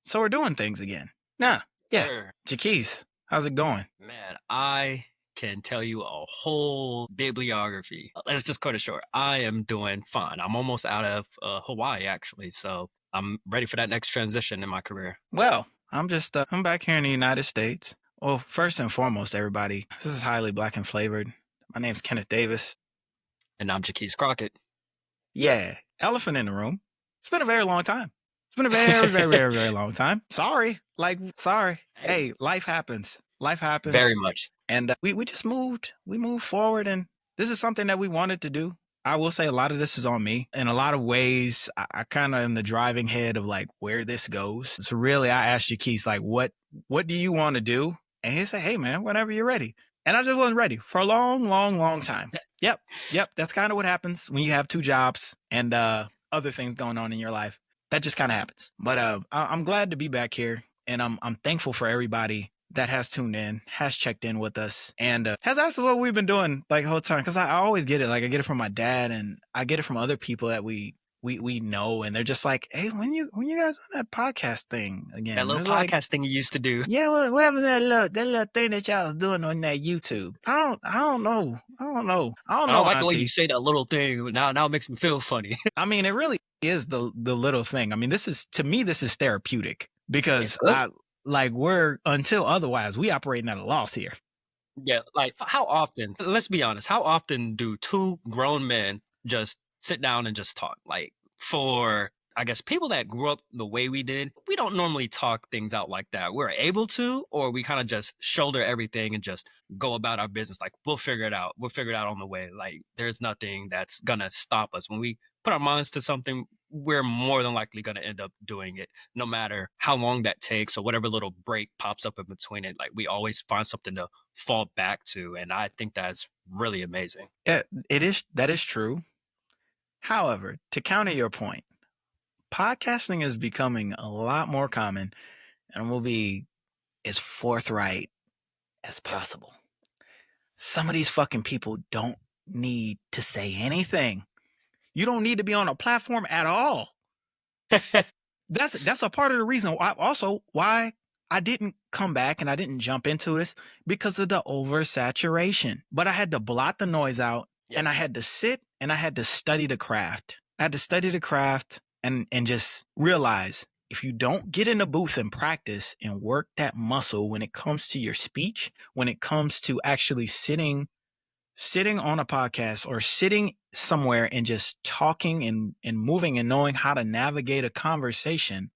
So we're doing things again. Nah, yeah. Sure. Jakese, how's it going? Man, I can tell you a whole bibliography. Let's just cut it short. I am doing fine. I'm almost out of Hawaii, actually. So I'm ready for that next transition in my career. Well, I'm back here in the United States. Well, first and foremost, everybody, this is Highly Black and Flavored. My name's Kenneth Davis. And I'm Jakese Crockett. Yeah, elephant in the room. It's been a very long time. It's been a very, very, very, very long time. Sorry. Hey, life happens. Life happens. Very much. And we just moved. We moved forward, and this is something that we wanted to do. I will say a lot of this is on me. In a lot of ways, I kind of am the driving head of like where this goes. So really, I asked Jakese, like, what do you want to do? And he said, hey, man, whenever you're ready. And I just wasn't ready for a long, long, long time. Yep. That's kind of what happens when you have two jobs and other things going on in your life. That just kind of happens. But I'm glad to be back here, and I'm thankful for everybody that has tuned in, has checked in with us, and has asked us what we've been doing like the whole time. Because I always get it. Like I get it from my dad, and I get it from other people that we know, and they're just like, "Hey, when you guys on that podcast thing again? That little podcast thing you used to do. Yeah, what happened to that little thing that y'all was doing on that YouTube? I don't know. I don't know. I don't like the way you say that little thing. Now it makes me feel funny. I mean, it really is the little thing. I mean, this is therapeutic because we're, until otherwise, we operating at a loss here. Yeah, like how often, let's be honest, how often do two grown men just sit down and just talk? Like for, I guess, people that grew up the way we did, we don't normally talk things out like that. We're able to, or we kind of just shoulder everything and just go about our business. Like we'll figure it out. We'll figure it out on the way. Like there's nothing that's going to stop us. When we put our minds to something, we're more than likely going to end up doing it, no matter how long that takes or whatever little break pops up in between it. Like we always find something to fall back to. And I think that's really amazing. That is true. However, to counter your point, podcasting is becoming a lot more common, and will be as forthright as possible. Some of these fucking people don't need to say anything. You don't need to be on a platform at all. That's a part of the reason why I didn't come back and I didn't jump into this, because of the oversaturation. But I had to blot the noise out, and I had to sit and I had to study the craft. I had to study the craft and just realize, if you don't get in the booth and practice and work that muscle when it comes to your speech, when it comes to actually sitting on a podcast or sitting somewhere and just talking and moving and knowing how to navigate a conversation,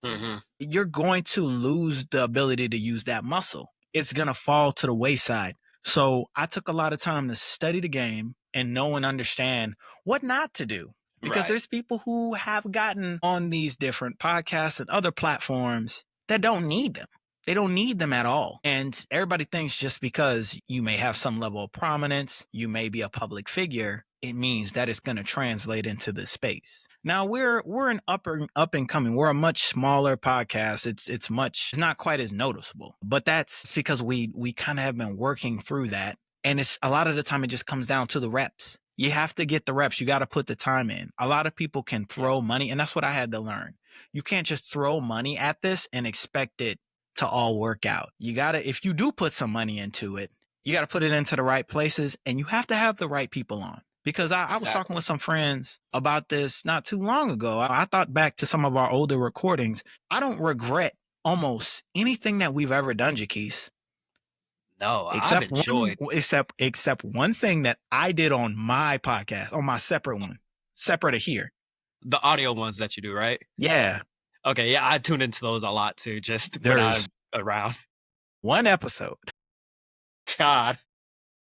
you're going to lose the ability to use that muscle. It's going to fall to the wayside. So I took a lot of time to study the game and know and understand what not to do. Because there's people who have gotten on these different podcasts and other platforms that don't need them. They don't need them at all. And everybody thinks just because you may have some level of prominence, you may be a public figure, it means that it's going to translate into the space. Now we're an up and coming. We're a much smaller podcast. It's not quite as noticeable, but that's because we kind of have been working through that. And it's a lot of the time it just comes down to the reps. You have to get the reps. You got to put the time in. A lot of people can throw money, and that's what I had to learn. You can't just throw money at this and expect it to all work out. You got to, if you do put some money into it, you got to put it into the right places, and you have to have the right people on. Because I was talking with some friends about this not too long ago. I thought back to some of our older recordings. I don't regret almost anything that we've ever done, Jakese. No, I've enjoyed. Except one thing that I did on my podcast, on my separate one, separate of here. The audio ones that you do, right? Yeah. Okay, yeah, I tune into those a lot too, just when I'm around. One episode. God.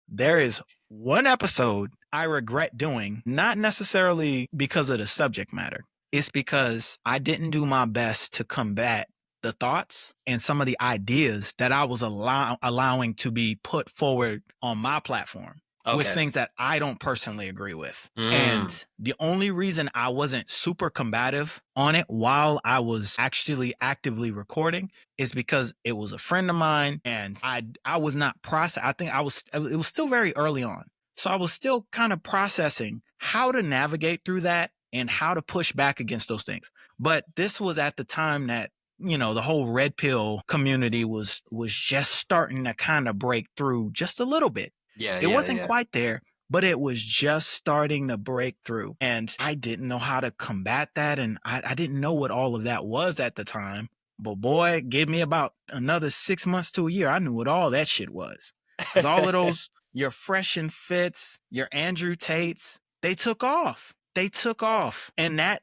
There is one episode I regret doing, not necessarily because of the subject matter. It's because I didn't do my best to combat the thoughts and some of the ideas that I was allowing to be put forward on my platform with things that I don't personally agree with. And the only reason I wasn't super combative on it while I was actually actively recording is because it was a friend of mine, and I was not I think it was still very early on. So I was still kind of processing how to navigate through that and how to push back against those things. But this was at the time that the whole red pill community was just starting to kind of break through just a little bit. It wasn't quite there, but it was just starting to break through. And I didn't know how to combat that. And I didn't know what all of that was at the time. But boy, give me about another 6 months to a year. I knew what all that shit was. Because all of those, your Fresh and Fits, your Andrew Tates, they took off. They took off. And that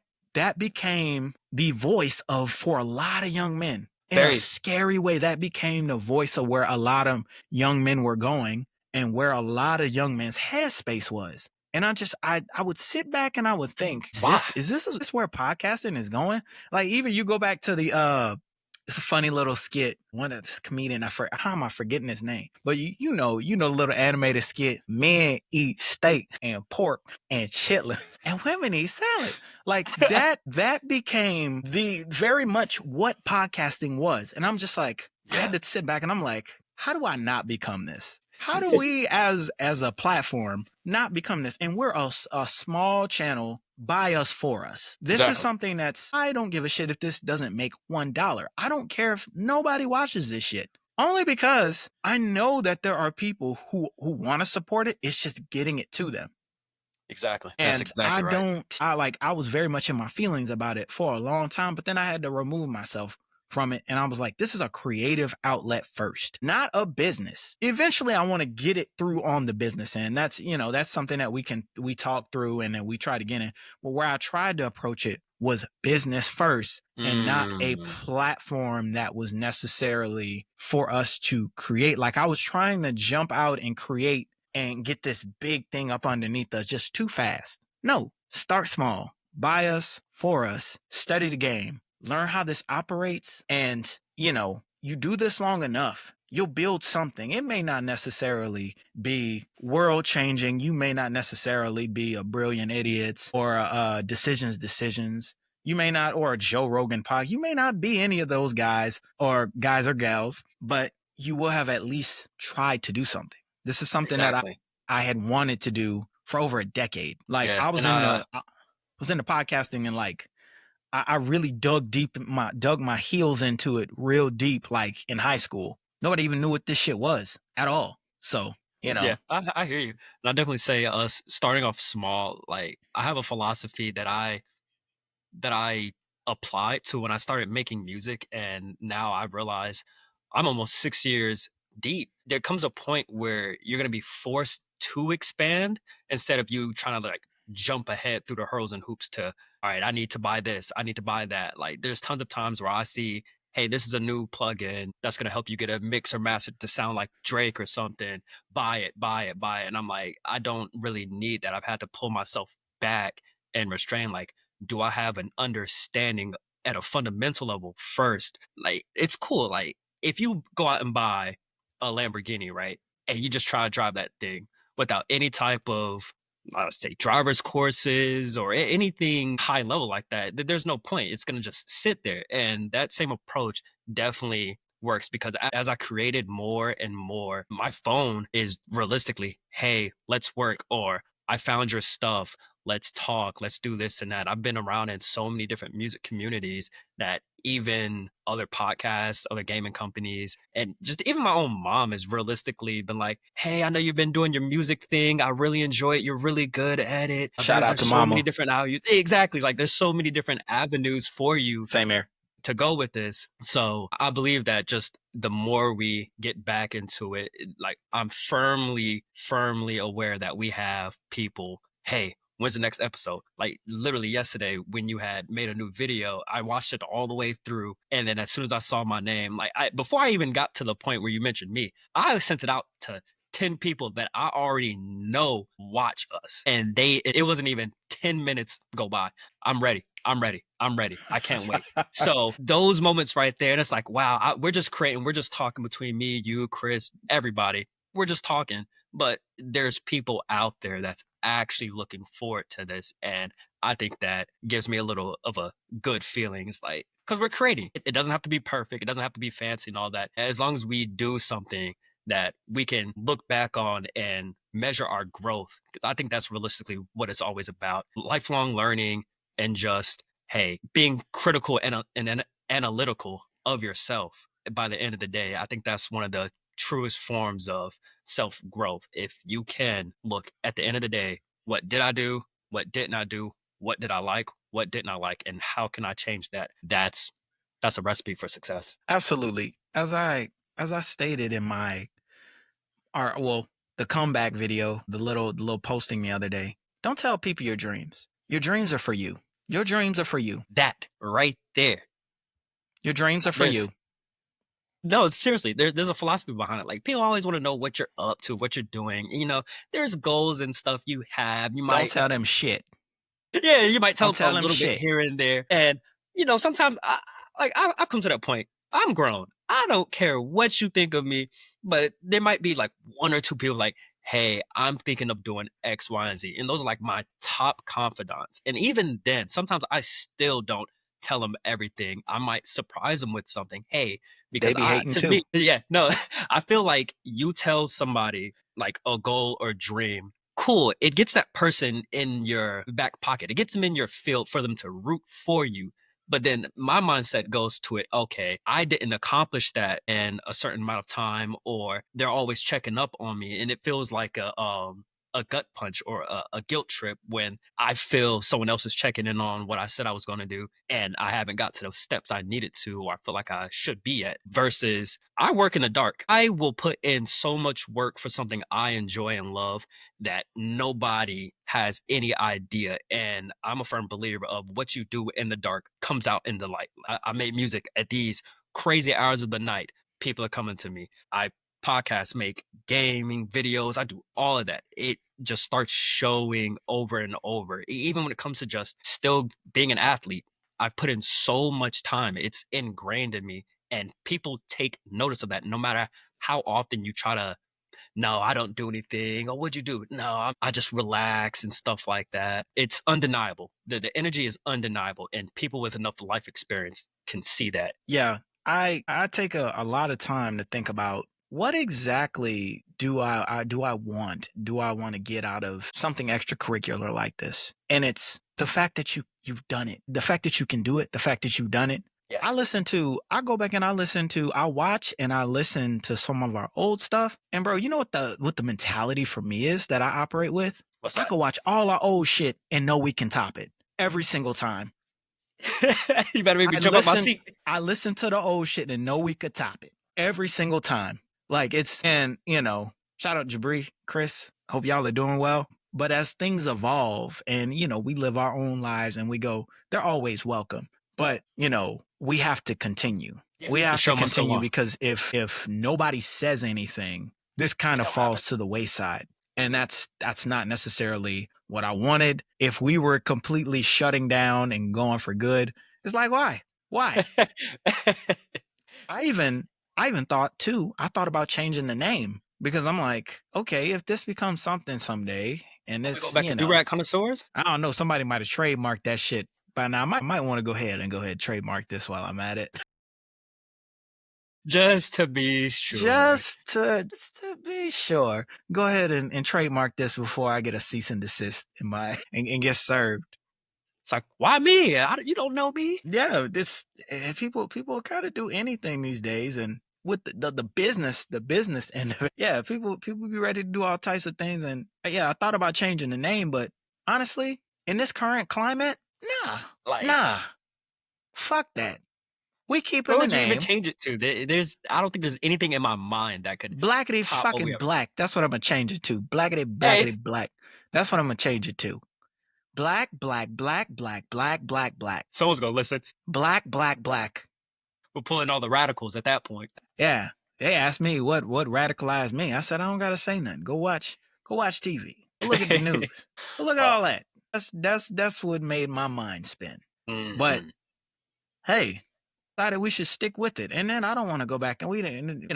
became the voice for a lot of young men. In a scary way, that became the voice of where a lot of young men were going and where a lot of young men's headspace was. And I would sit back and I would think, is this where podcasting is going? Like, even you go back to the it's a funny little skit. One of the comedian, how am I forgetting his name? But you know the little animated skit. Men eat steak and pork and chitlins, and women eat salad. Like that became the very much what podcasting was. And I'm just like, I had to sit back and I'm like, how do I not become this? How do we as a platform not become this? And we're a small channel, by us, for us. This is something I don't give a shit if this doesn't make $1. I don't care if nobody watches this shit. Only because I know that there are people who want to support it. It's just getting it to them. Exactly. And that's exactly right. I was very much in my feelings about it for a long time, but then I had to remove myself from it. And I was like, this is a creative outlet first, not a business. Eventually I want to get it through on the business end. That's something that we talk through and then we try to get in. But where I tried to approach it was business first and not a platform that was necessarily for us to create. Like, I was trying to jump out and create and get this big thing up underneath us just too fast. No, start small, by us, for us, study the game. Learn how this operates, and you do this long enough, you'll build something. It may not necessarily be world changing. You may not necessarily be a brilliant idiot or decisions. You may not, or a Joe Rogan pod. You may not be any of those guys or gals, but you will have at least tried to do something. This is something that I had wanted to do for over a decade. Like, I was into podcasting, and like, I really dug my heels into it real deep, like in high school. Nobody even knew what this shit was at all. So, Yeah, I hear you. And I definitely say us starting off small. Like, I have a philosophy that I applied to when I started making music, and now I realize I'm almost 6 years deep. There comes a point where you're gonna be forced to expand instead of you trying to like jump ahead through the hurdles and hoops to, all right, I need to buy this, I need to buy that. Like, there's tons of times where I see, hey, this is a new plugin that's gonna help you get a mix or master to sound like Drake or something. Buy it. And I'm like, I don't really need that. I've had to pull myself back and restrain. Like, do I have an understanding at a fundamental level first? Like, it's cool. Like, if you go out and buy a Lamborghini, right, and you just try to drive that thing without any type of, I would say, driver's courses or anything high level like that, there's no point. It's going to just sit there. And that same approach definitely works, because as I created more and more, my phone is realistically, hey, let's work, or I found your stuff. Let's talk. Let's do this and that. I've been around in so many different music communities that even other podcasts, other gaming companies, and just even my own mom has realistically been like, hey, I know you've been doing your music thing. I really enjoy it. You're really good at it. Shout out to so mama. Many different exactly. Like, there's so many different avenues for you. Same here. To go with this. So I believe that just the more we get back into it, like, I'm firmly aware that we have people, hey, when's the next episode? Like, literally yesterday when you had made a new video, I watched it all the way through. And then as soon as I saw my name, like, before I even got to the point where you mentioned me, I sent it out to 10 people that I already know watch us. And it wasn't even 10 minutes go by. I'm ready. I can't wait. So those moments right there, and it's like, wow, we're just creating, we're just talking between me, you, Chris, everybody. We're just talking, but there's people out there that's actually looking forward to this. And I think that gives me a little of a good feeling. It's like, because we're creating. It doesn't have to be perfect. It doesn't have to be fancy and all that. As long as we do something that we can look back on and measure our growth. Because I think that's realistically what it's always about. Lifelong learning and just, hey, being critical and analytical of yourself by the end of the day. I think that's one of the truest forms of self growth. If you can look at the end of the day, what did I do? What didn't I do? What did I like? What didn't I like? And how can I change that? That's a recipe for success. Absolutely. As I stated in my well, the comeback video, the little posting the other day. Don't tell people your dreams. Your dreams are for you. Your dreams are for you. That right there. Your dreams are for There, you. no, seriously, there's a philosophy behind it. Like people always want to know what you're up to, what you're doing. There's goals and stuff you have. You Don't might, tell them shit. yeah, you might tell Don't them a tell them little bit shit. here and there. And sometimes I've come to that point. I'm grown. I don't care what you think of me, but there might be like one or two people like, hey, I'm thinking of doing X, Y, and Z. And those are like my top confidants. And even then, sometimes I still don't tell them everything. I might surprise them with something. Hey, They because be hating to too. me, yeah, no, I feel like you tell somebody like a goal or dream, cool. It gets that person in your back pocket. It gets them in your field for them to root for you. But then my mindset goes to it, okay, I didn't accomplish that in a certain amount of time, or they're always checking up on me. And it feels like a gut punch or a guilt trip when I feel someone else is checking in on what I said I was going to do and I haven't got to those steps I needed to or I feel like I should be at versus I work in the dark. I will put in so much work for something I enjoy and love that nobody has any idea. And I'm a firm believer of what you do in the dark comes out in the light. I make music at these crazy hours of the night. People are coming to me. I podcast, make gaming videos. I do all of that. It just starts showing over and over. Even when it comes to just still being an athlete, I put in so much time. It's ingrained in me. And people take notice of that no matter how often you try to, no, I don't do anything. Or what'd you do? No, I just relax and stuff like that. It's undeniable. The energy is undeniable. And people with enough life experience can see that. Yeah. I take a lot of time to think about what exactly do I want? Do I want to get out of something extracurricular like this? And it's the fact that you've done it. The fact that you can do it, the fact that you've done it. Yes. I go back and I watch and I listen to some of our old stuff. And bro, you know what the mentality for me is that I operate with? What's I that? could watch all our old shit and know we can top it every single time. You better make me I jump out my listen seat. I listen to the old shit and know we could top it every single time. Like and shout out Jabri, Chris. Hope y'all are doing well. But as things evolve and we live our own lives and we go, they're always welcome. But we have to continue. Yeah, We the have to show must go continue on. because if nobody says anything, this kind It of don't happen. falls to the wayside. And that's not necessarily what I wanted. If we were completely shutting down and going for good, it's like why? Why? I even thought too, I thought about changing the name because I'm like, okay, if this becomes something someday and We go this, back to do rag connoisseurs I don't know, somebody might have trademarked that shit by now. I might want to go ahead and trademark this while I'm at it. just to be sure. Just to be sure. Go ahead and trademark this before I get a cease and desist in my and get served. It's like, why me? You don't know me. Yeah, people kind of do anything these days, and with the business end of it, yeah, people be ready to do all types of things, and yeah, I thought about changing the name, but honestly, in this current climate, nah, Like, nah, fuck that. We keeping what the would you even name change it to? I don't think there's anything in my mind that could Blackity top what we fucking have. Black. That's what I'm gonna change it to. Blackity Hey, Blackity Black. That's what I'm gonna change it to. Black, black, black, black, black, black, black. someone's gonna listen. Black, black, black. We're pulling all the radicals at that point. Yeah. They asked me what radicalized me. I said I don't gotta say nothing. Go watch TV. Go look at the news. Go look at uh, all that. That's what made my mind spin. But mhm. hey, decided we should stick with it. And then I don't want to go back and we didn't,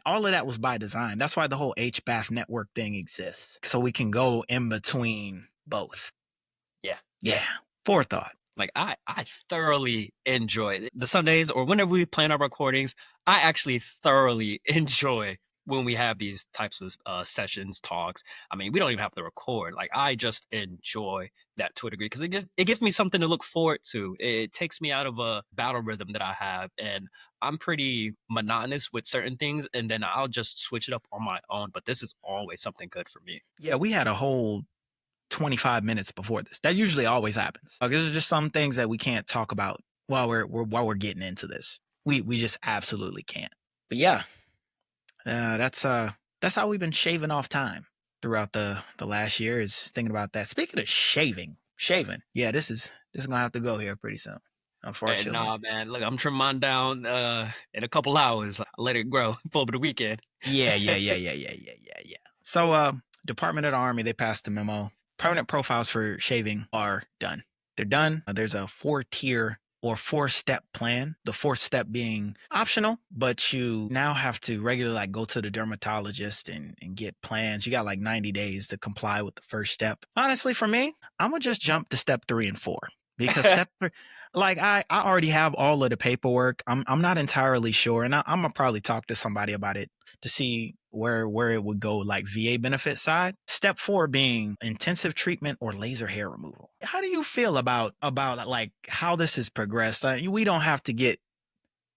all of that was by design. That's why the whole HBAF network thing exists. So we can go in between both. Yeah. Yeah. Forethought. Like I thoroughly enjoy the Sundays or whenever we plan our recordings. I actually thoroughly enjoy when we have these types of sessions, talks, I mean, we don't even have to record. Like, I just enjoy that to a degree because it gives me something to look forward to. It takes me out of a battle rhythm that I have, and I'm pretty monotonous with certain things, and then I'll just switch it up on my own. But this is always something good for me. Yeah, we had a whole 25 minutes before this. That usually always happens. Like, there's just some things that we can't talk about while we're getting into this. We just absolutely can't. But yeah, that's how we've been shaving off time throughout the last year, is thinking about that. Speaking of shaving, yeah, this is gonna have to go here pretty soon, And unfortunately. nah, man, look, I'm trimming mine down in a couple hours. I'll let it grow for over the weekend. Yeah. So, Department of the Army, they passed the memo. Permanent profiles for shaving are done. They're done. There's a 4-tier or 4-step plan. The 4th step being optional, but you now have to regularly like go to the dermatologist and get plans. You got like 90 days to comply with the 1st step. Honestly, for me, I'm gonna just jump to step 3 and 4 because step 3, like I already have all of the paperwork. I'm not entirely sure, and I'm gonna probably talk to somebody about it to see where it would go, like VA benefit side. Step 4 being intensive treatment or laser hair removal. How do you feel about like how this has progressed? We don't have to get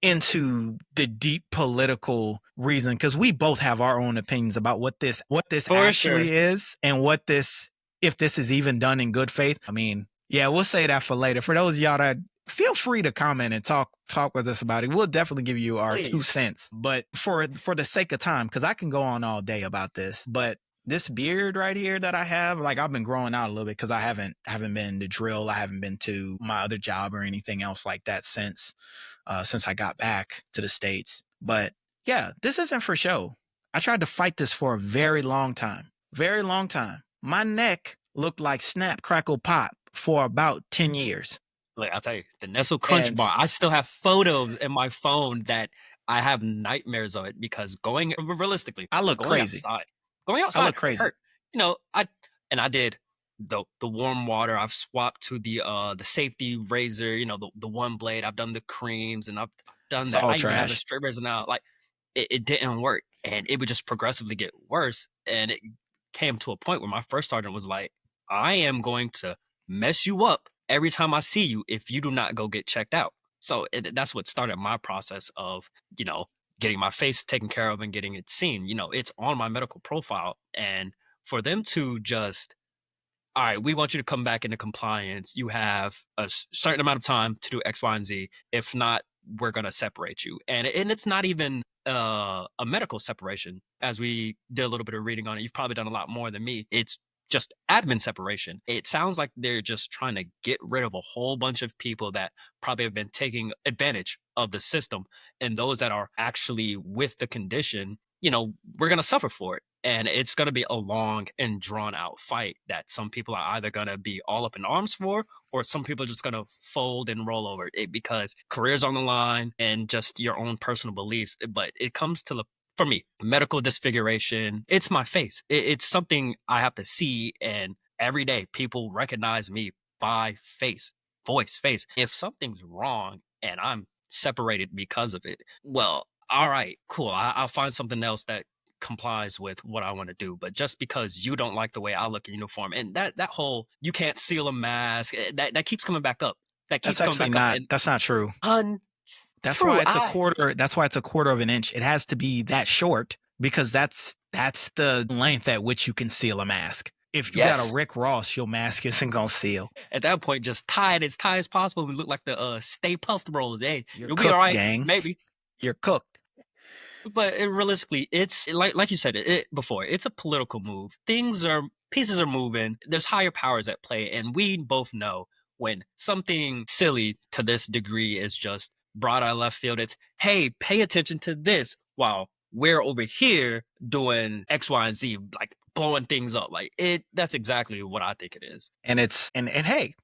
into the deep political reason because we both have our own opinions about what this For actually sure. is and what this, if this is even done in good faith. I mean, yeah, we'll say that for later. For those of y'all that feel free to comment and talk with us about it. We'll definitely give you our 2 Please. cents. But for the sake of time, because I can go on all day about this, but this beard right here that I have, like I've been growing out a little bit because I haven't been to drill. I haven't been to my other job or anything else like that since I got back to the States. But yeah, this isn't for show. I tried to fight this for a very long time. Very long time. My neck looked like Snap Crackle Pop for about 10 years. Look, I'll tell you, the Nestle Crunch And Bar, I still have photos in my phone that I have nightmares of it because realistically, I look going crazy. outside, going I outside look crazy. hurt. You know, I did the warm water. I've swapped to the safety razor, you know, the one blade. I've done the creams and I've done It's that. all I even have the trash. straight razor now. Like it didn't work and it would just progressively get worse. And it came to a point where my first sergeant was like, I am going to mess you up every time I see you if you do not go get checked out. So that's what started my process of, you know, getting my face taken care of and getting it seen. You know, it's on my medical profile. And for them to just, all right, we want you to come back into compliance. You have a certain amount of time to do X, Y, and Z. If not, we're going to separate you. And it's not even a medical separation. As we did a little bit of reading on it, you've probably done a lot more than me. It's just admin separation. It sounds like they're just trying to get rid of a whole bunch of people that probably have been taking advantage of the system. And those that are actually with the condition, you know, we're going to suffer for it. And it's going to be a long and drawn out fight that some people are either going to be all up in arms for, or some people are just going to fold and roll over it because careers on the line and just your own personal beliefs. But it comes to for me, medical disfiguration. It's my face. It's something I have to see. And every day people recognize me by face, voice, face. If something's wrong and I'm separated because of it, well, all right, cool. I'll find something else that complies with what I want to do. But just because you don't like the way I look in uniform, and that whole you can't seal a mask, that keeps coming back up. That That's keeps coming actually back up. not, And that's not true. That's true, why it's a quarter. That's why it's a quarter of an inch. It has to be that short because that's the length at which you can seal a mask. If you got a yes. Rick Ross, your mask isn't gonna seal. At that point, just tie it as tight as possible. We look like the Stay Puffed Rolls. Hey, You're you'll be all cooked, right, gang. maybe. You're cooked. But realistically, it's like you said it before. It's a political move. Pieces are moving. There's higher powers at play, and we both know when something silly to this degree is just brought out of left field. It's hey, pay attention to this while we're over here doing X, Y, and Z, like blowing things up. Like that's exactly what I think it is. And it's and hey,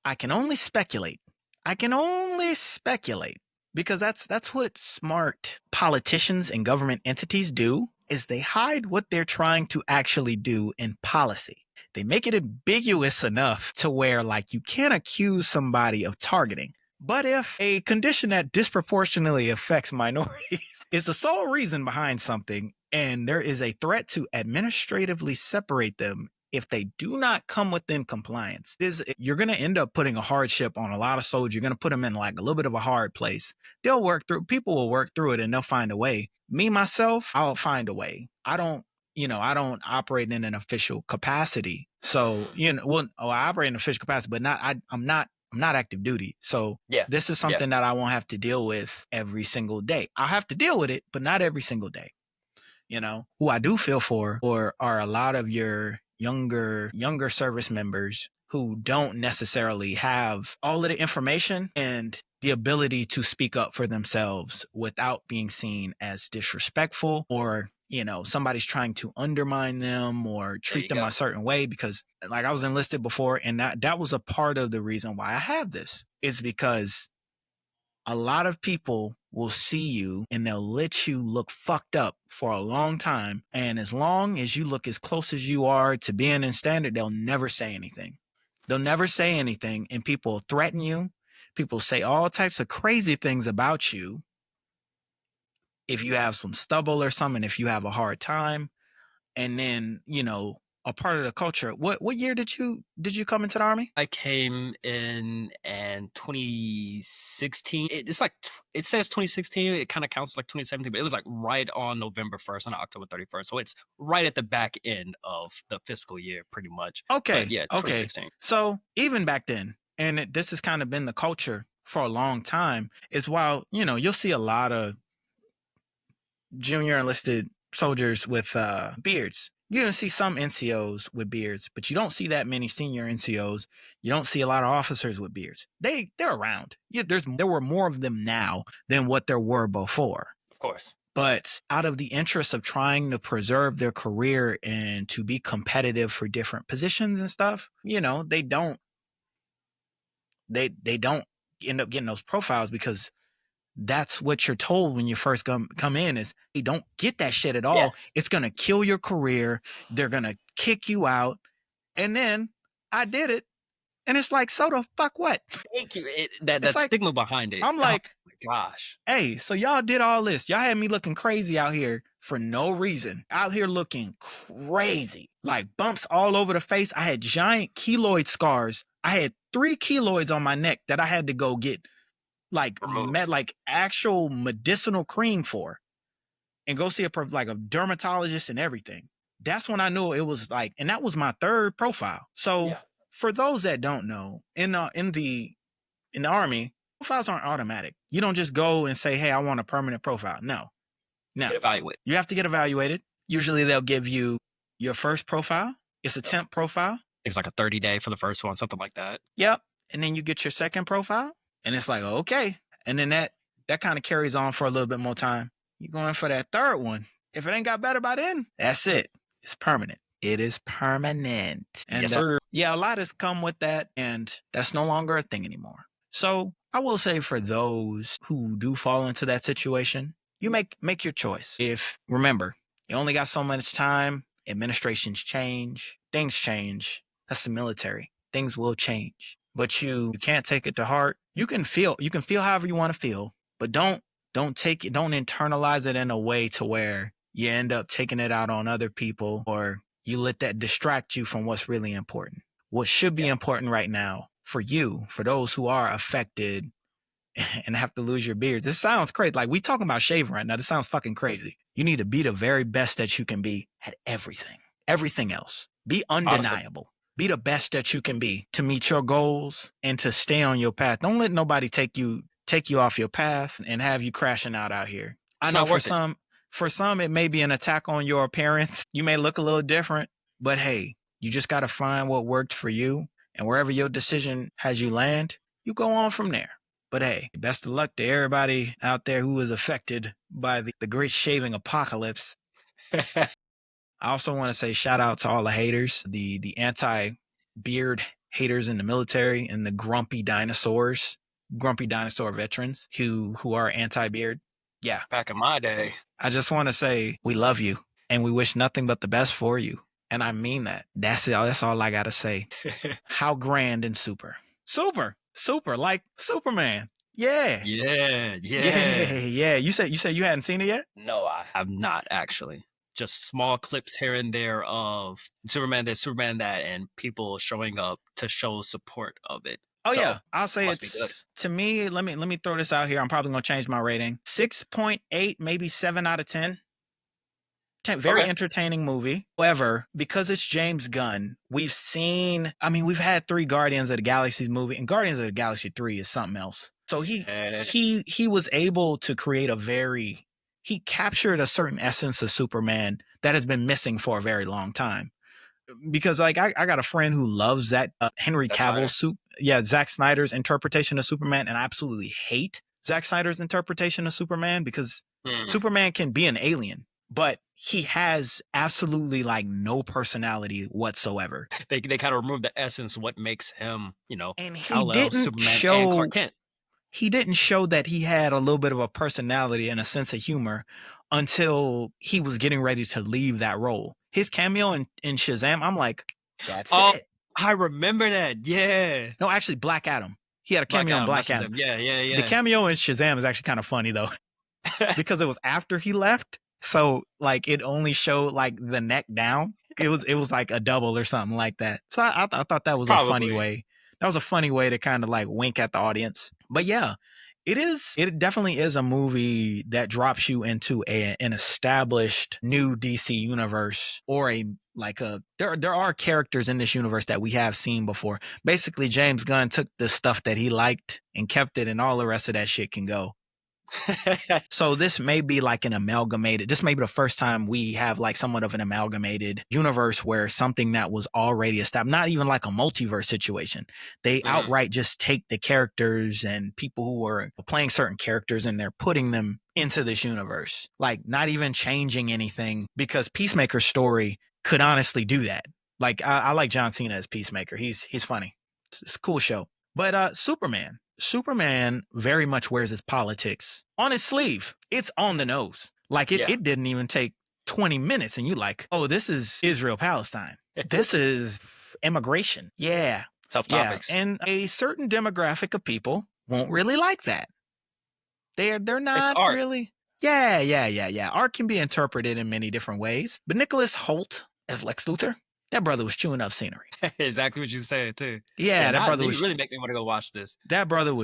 I can only speculate. I can only speculate because that's what smart politicians and government entities do, is they hide what they're trying to actually do in policy. They make it ambiguous enough to where like you can't accuse somebody of targeting. But if a condition that disproportionately affects minorities is the sole reason behind something, and there is a threat to administratively separate them if they do not come within compliance. You're going to end up putting a hardship on a lot of soldiers. You're going to put them in like a little bit of a hard place. People will work through it and they'll find a way. Me, myself, I'll find a way. I don't operate in an official capacity. So, I operate in an official capacity, but I'm not active duty. So this is something that I won't have to deal with every single day. I'll have to deal with it, but not every single day. Who I do feel for are a lot of your younger service members who don't necessarily have all of the information and the ability to speak up for themselves without being seen as disrespectful, or somebody's trying to undermine them or treat them a certain way. Because like I was enlisted before, and that was a part of the reason why I have this, is because a lot of people will see you and they'll let you look fucked up for a long time. And as long as you look as close as you are to being in standard, they'll never say anything. And people threaten you. People say all types of crazy things about you. If you have some stubble or something, if you have a hard time, and then, a part of the culture. What year did you come into the Army? I came in 2016. It's like, it says 2016. It kind of counts like 2017, but it was like right on November 1st and October 31st. So it's right at the back end of the fiscal year, pretty much. Okay. But yeah, 2016. Okay. So even back then, and this has kind of been the culture for a long time, is while, you'll see a lot of junior enlisted soldiers with beards. You're going to see some NCOs with beards, but you don't see that many senior NCOs. You don't see a lot of officers with beards. They're around. There were more of them now than what there were before. Of course. But out of the interest of trying to preserve their career and to be competitive for different positions and stuff, they don't end up getting those profiles, because that's what you're told when you first come in is, you don't get that shit at all. Yes. It's going to kill your career. They're going to kick you out. And then I did it. And it's like, so the fuck what? Thank you. That like, stigma behind it. I'm like, oh my gosh. Hey, so y'all did all this. Y'all had me looking crazy out here for no reason. Out here looking crazy. Like bumps all over the face. I had giant keloid scars. I had 3 keloids on my neck that I had to go get like actual medicinal cream for, and go see a dermatologist and everything. That's when I knew it was like, and that was my 3rd profile. So for those that don't know, in the Army, profiles aren't automatic. You don't just go and say, hey, I want a permanent profile. No. Get evaluated. You have to get evaluated. Usually they'll give you your first profile. It's a temp profile. It's like a 30-day for the first one, something like that. Yep. And then you get your second profile. And it's like, okay. And then that kind of carries on for a little bit more time. You're going for that 3rd one. If it ain't got better by then, that's it. It's permanent. It is permanent. And yes, sir. A lot has come with that, and that's no longer a thing anymore. So I will say, for those who do fall into that situation, you make your choice. Remember, you only got so much time. Administrations change. Things change. That's the military. Things will change. But you can't take it to heart. You can feel however you want to feel, but don't internalize it in a way to where you end up taking it out on other people, or you let that distract you from what's really important. What should be important right now for you, for those who are affected and have to lose your beards. This sounds crazy. Like, we talking about shaving right now. This sounds fucking crazy. You need to be the very best that you can be at everything else. Be undeniable. Awesome. Be the best that you can be to meet your goals and to stay on your path. Don't let nobody take you off your path and have you crashing out here. I know for some, it may be an attack on your appearance. You may look a little different, but hey, you just got to find what worked for you, and wherever your decision has you land, you go on from there. But hey, best of luck to everybody out there who is affected by the great shaving apocalypse. I also want to say shout out to all the haters, the anti-beard haters in the military, and the grumpy dinosaur veterans who are anti-beard. Yeah. Back in my day. I just want to say we love you and we wish nothing but the best for you. And I mean that. That's it. That's all I got to say. How grand and super, like Superman. Yeah. Yeah. You said you hadn't seen it yet? No, I have not, actually. just small clips here and there of Superman this, Superman that, and people showing up to show support of it. Oh So yeah, I'll say must be good. it's to me. Let me throw this out here. I'm probably gonna change my rating. 6.8, maybe 7 out of 10. Very Okay. entertaining movie. However, because it's James Gunn, we've seen. I mean, we've had 3 Guardians of the Galaxy movie, and Guardians of the Galaxy 3 is something else. So Eh, he was able to create a very. He captured a certain essence of Superman that has been missing for a very long time. Because like I got a friend who loves that Henry Zack Snyder. Cavill's Zack Snyder's interpretation of Superman, and I absolutely hate Zack Snyder's interpretation of Superman because Mm. Superman can be an alien, but he has absolutely like no personality whatsoever. They kind of remove the essence, what makes him, And he Kal-El, didn't Superman, and Clark show Kent. that he had a little bit of a personality and a sense of humor until he was getting ready to leave that role. His cameo in Shazam, I'm like, that's Oh, it. I remember that. Yeah. No, actually, Black Adam. He had a Black cameo in Adam, not Black Adam. Shazam. Yeah, yeah, The yeah. cameo in Shazam is actually kind of funny though, because it was after he left. So like it only showed like the neck down. It was like a double or something like that. So I thought that was a funny Probably. way. That was a funny way to kind of like wink at the audience. But yeah, it is. It definitely is a movie that drops you into an established new DC universe, or a like a there are characters in this universe that we have seen before. Basically, James Gunn took the stuff that he liked and kept it, and all the rest of that shit can go. So this may be like an amalgamated, this may be the first time we have like somewhat of an amalgamated universe where something that was already established, not even like a multiverse situation. They Mhm. outright just take the characters and people who are playing certain characters and they're putting them into this universe. Like not even changing anything, because Peacemaker's story could honestly do that. Like I like John Cena as Peacemaker. He's funny. It's a cool show. But Superman very much wears his politics on his sleeve. It's on the nose. Like Yeah. it didn't even take 20 minutes and you like, oh, this is Israel Palestine. This is immigration. Yeah. Tough Yeah. topics. And a certain demographic of people won't really like that. They're It's not art. really. Yeah. Art can be interpreted in many different ways. But Nicholas Holt as Lex Luthor, that brother was chewing up scenery. Exactly what you said too. Yeah, Yeah, that now brother you was really make me want to go watch this.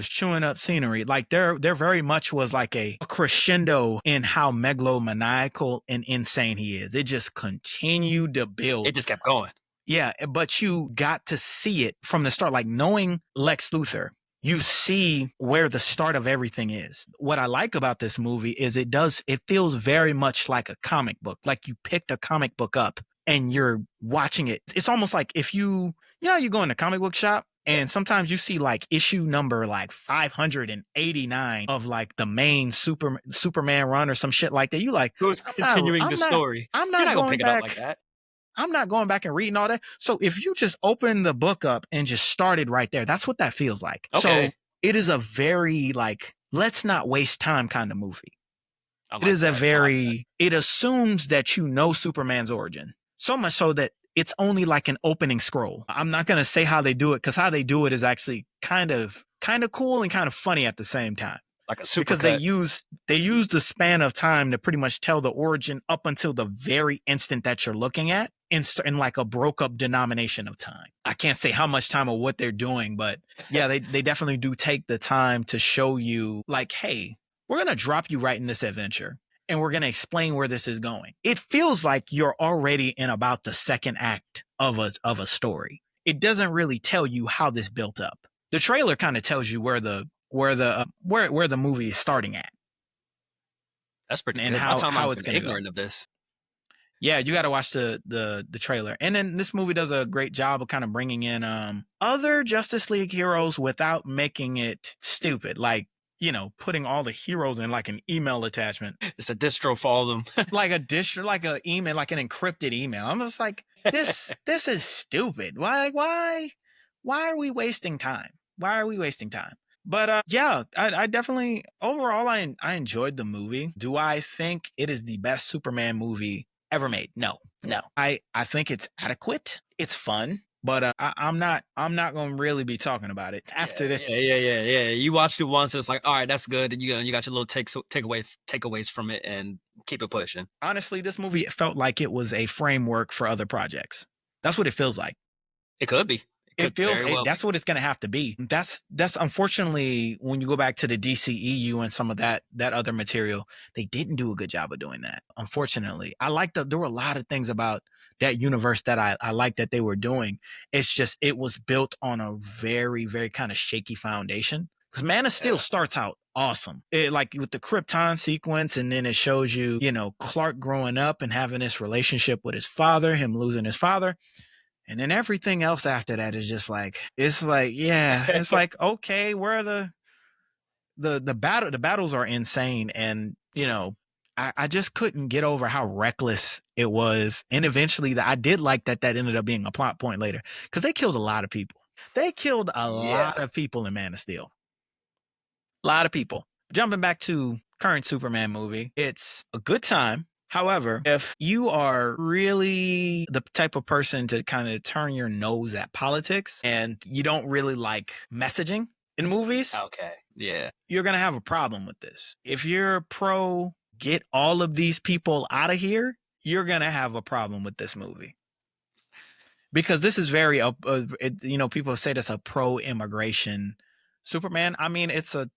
chewing up scenery. Like there very much was like a crescendo in how megalomaniacal and insane he is. It just continued to build. It just kept going. Yeah, but you got to see it from the start. Like knowing Lex Luthor, you see where the start of everything is. What I like about this movie is it feels very much like a comic book. Like you picked a comic book up and you're watching it. It's almost like if you go in a comic book shop and sometimes you see like issue number like 589 of like the main Superman run or some shit like that. You like, Who's continuing the story? I'm You're not not gonna going pick it up back. like that. I'm not going back and reading all that. So if you just open the book up and just started right there, that's what that feels like. Okay. So it is a very like, let's not waste time kind of movie. I It like is a that. I like that. it assumes that you know Superman's origin. So much so that it's only like an opening scroll. I'm not going to say how they do it, because how they do it is actually kind of cool and kind of funny at the same time. Like a super Because they use the span of time to pretty much tell the origin up until the very instant that you're looking at in like a broke up denomination of time. I can't say how much time or what they're doing, but yeah, they definitely do take the time to show you like, hey, we're going to drop you right in this adventure and we're going to explain where this is going. It feels like you're already in about the second act of a story. It doesn't really tell you how this built up. The trailer kind of tells you where the movie is starting at. That's pretty And good. My how timeline's it's been going to go. ignorant of this. Yeah, you got to watch the trailer. And then this movie does a great job of kind of bringing in other Justice League heroes without making it stupid. Like, putting all the heroes in like an email attachment. It's a distro for all of them. Like like an email, like an encrypted email. I'm just like, this is stupid. Why are we wasting time? Why are we wasting time? But yeah, I definitely overall I enjoyed the movie. Do I think it is the best Superman movie ever made? No. I think it's adequate. It's fun, but I'm not gonna really be talking about it after this. Yeah. You watched it once, and it's like, all right, that's good. And you got your little takeaways from it, and keep it pushing. Honestly, this movie felt like it was a framework for other projects. That's what it feels like. It could be. It could very well That's be. what it's going to have to be. That's unfortunately, when you go back to the DCEU and some of that other material, they didn't do a good job of doing that. Unfortunately, there were a lot of things about that universe that I liked that they were doing. It's just, it was built on a very, very kind of shaky foundation. Because Man of Steel starts out awesome. It, like with the Krypton sequence, and then it shows you, Clark growing up and having this relationship with his father, him losing his father. And then everything else after that is just like, it's like, yeah, it's like, okay, where are the battles are insane. And, I just couldn't get over how reckless it was. And eventually I did like that ended up being a plot point later, because they killed a lot of people. They killed a lot of people in Man of Steel. A lot of people. Jumping back to current Superman movie, it's a good time. However, if you are really the type of person to kind of turn your nose at politics and you don't really like messaging in movies, Okay. Yeah. you're going to have a problem with this. If you're pro get all of these people out of here, you're going to have a problem with this movie. Because this is very, people say that's a pro-immigration Superman. I mean, it's a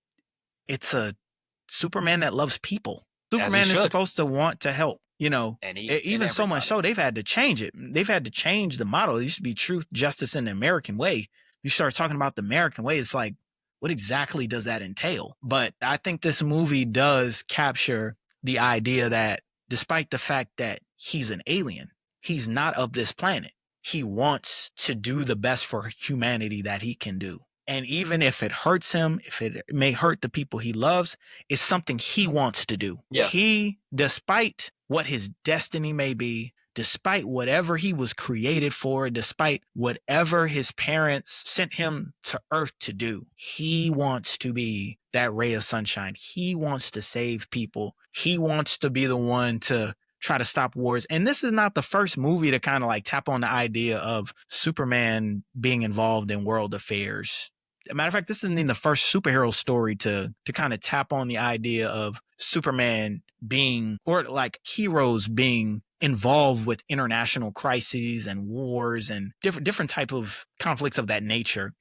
Superman that loves people. Superman is supposed to want to help, even so much so they've had to change it. They've had to change the model. It used to be truth, justice, and the American way. You start talking about the American way, it's like, what exactly does that entail? But I think this movie does capture the idea that despite the fact that he's an alien, he's not of this planet. He wants to do the best for humanity that he can do. And even if it hurts him, if it may hurt the people he loves, it's something he wants to do. Yeah. He, despite what his destiny may be, despite whatever he was created for, despite whatever his parents sent him to Earth to do, he wants to be that ray of sunshine. He wants to save people. He wants to be the one to try to stop wars. And this is not the first movie to kind of like tap on the idea of Superman being involved in world affairs. As a matter of fact, this isn't even the first superhero story to kind of tap on the idea of Superman being, or like heroes being involved with international crises and wars and different type of conflicts of that nature.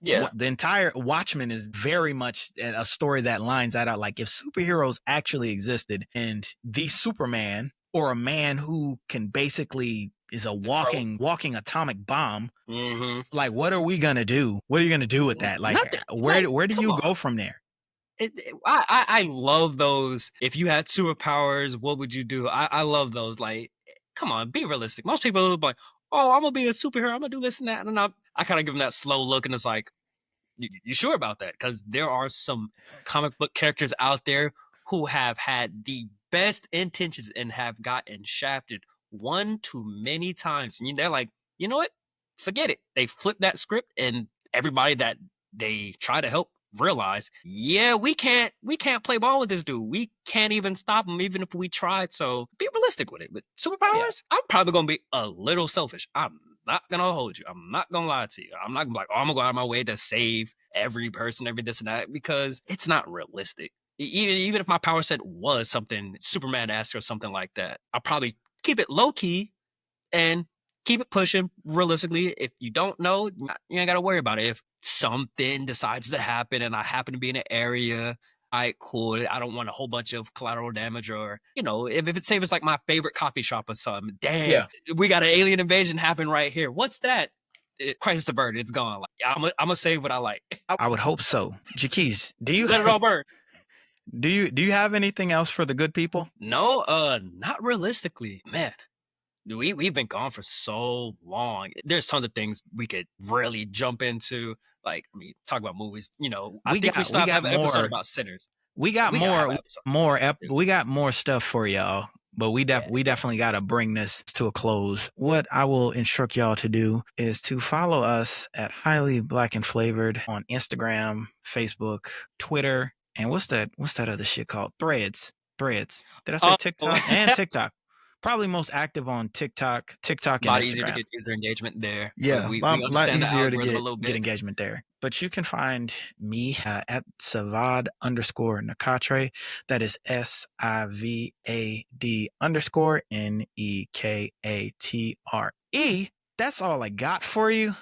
Yeah. The entire Watchmen is very much a story that lines that out. Like, if superheroes actually existed and the Superman, or a man who can basically is a walking atomic bomb, like, what are we gonna do? What are you gonna do with that? Like, where do you go from there? I love those. If you had superpowers, what would you do? I love those. Like, come on, be realistic. Most people are like, oh, I'm gonna be a superhero, I'm gonna do this and that, and I kind of give them that slow look, and it's like, you sure about that? Because there are some comic book characters out there who have had the best intentions and have gotten shafted one too many times. And they're like, you know what? Forget it. They flip that script, and everybody that they try to help realize, yeah, we can't play ball with this dude. We can't even stop him, even if we tried. So be realistic with it. With superpowers, I'm probably gonna be a little selfish. I'm not gonna hold you. I'm not gonna lie to you. I'm not gonna be like, oh, I'm gonna go out of my way to save every person, every this and that, because it's not realistic. Even if my power set was something Superman-esque or something like that, I'll probably keep it low key and keep it pushing realistically. If you don't know, you ain't got to worry about it. If something decides to happen and I happen to be in an area, all right, cool. I don't want a whole bunch of collateral damage, or, if it's say it's like my favorite coffee shop or something. Damn, we got an alien invasion happen right here. What's that? Crisis averted. It's gone. Like, I'm gonna save what I like. I would hope so. Jakese, do you let it all burn? Do you have anything else for the good people? No, not realistically, man. We've been gone for so long. There's tons of things we could really jump into. Like, I mean, talk about movies. I think we still have an episode about Sinners. We got we got more stuff for y'all, but we definitely got to bring this to a close. What I will instruct y'all to do is to follow us at Highly Black and Flavored on Instagram, Facebook, Twitter, and what's that other shit called? Threads. Did I say TikTok? And TikTok. Probably most active on TikTok, A and lot easier to Instagram. get user engagement there. Yeah, We lot understand the easier to algorithm a little get bit. engagement there. But you can find me at Savad_Nekatre. That is SIVAD_NEKATRE. That's all I got for you.